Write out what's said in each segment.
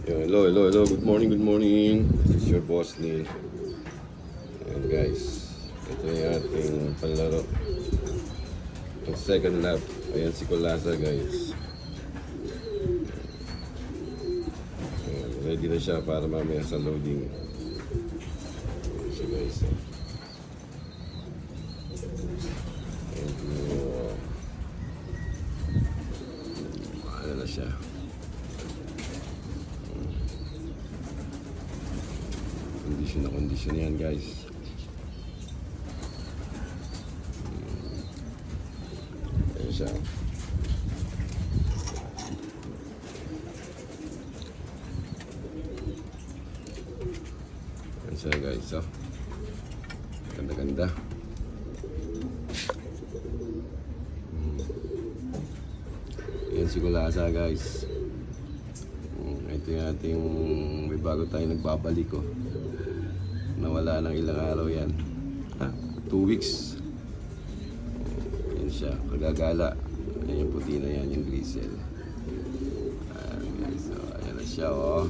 Hello, hello, hello. Good morning, good morning. This is your boss, Neil. Ayan guys, ito yung ating panlaro. Ang second lap. Ayan si Colasa guys. Ayan, ready na siya para mamaya sa loading. Ayan siya guys. Ayan, ano na siya. Kondisyon na kondisyon yan guys. Ayan siya. Ayan siya guys. Oh. Ganda-ganda. Ayan si Colasa guys. Ito yung ating may bago tayo nagbabalik oh. Nawala ng ilang araw yan. 2 weeks. Ayan siya, kagagala. Ayan yung puti na yan, yung grisel. Ayan guys, so, ayan na siya oh.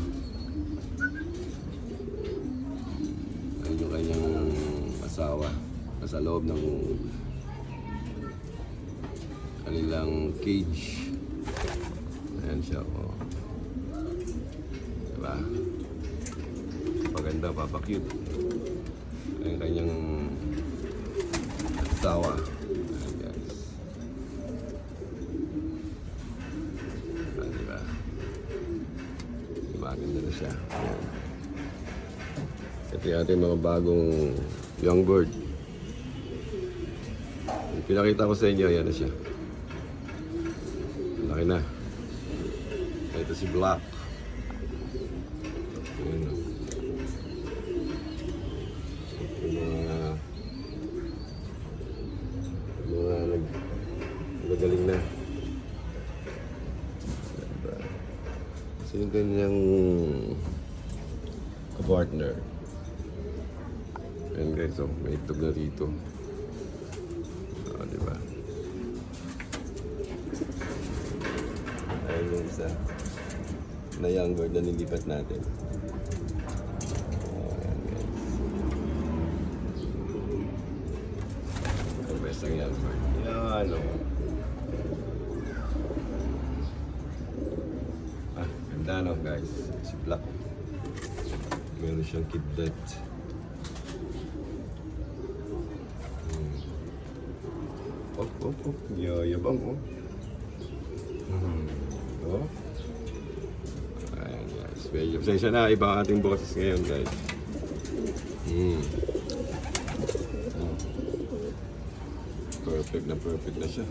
Ayan yung kanyang asawa. Nasa loob ng kanilang cage. Ayan siya oh. Diba? Paganda, papakute. Ayan kanyang asawa. Ayan guys. Ayan, diba? Maganda na siya. Ayan. Ito yung ating mga bagong young bird. Yung pinakita ko sa inyo, ayan na siya. Laki na. Ito si Black. Ayan o. Magaling na. Kasi yung kanyang partner. Ayan guys, oh, may itlog na dito. Diba? Ayan yung isa na young bird na nilipat natin. Ayan guys. Ang best ang young bird. Yan o. Ganda no guys. Si Black. Meron siyang kidlat. Yabang oh. Oh. Ayan guys. Pasensya na, iba ang ating boses ngayon guys. Perfect na siya.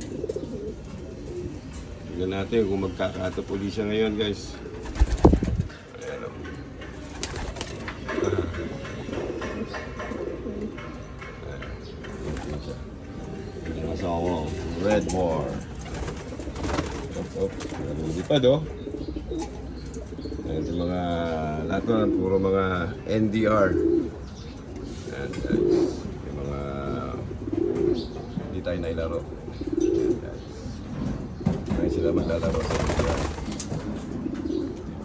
Tignan natin kung magkakatap uli siya ngayon guys. Ayan o. Ayan ang asawa. Red War. Nalulipad oh. Ayan sa mga lahat na puro mga NDR. Ayan guys. Yung mga hindi tayo nailaro. Ayan guys. Ayan sila maglalaro sa NDR.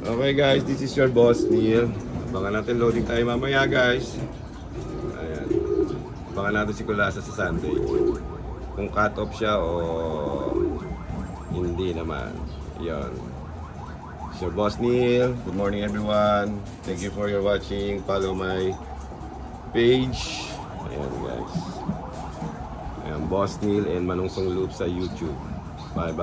Okay guys, this is your boss Neil. Abangan natin loading tayo mamaya guys. Ayan. Abangan natin si Colasa sa Sunday. Kung cut off siya o hindi naman. Yan. It's your boss Neil. Good morning everyone. Thank you for your watching. Follow my page. Ayan guys. Ayan, Boss Neil and Manungsong Loop sa YouTube. Bye.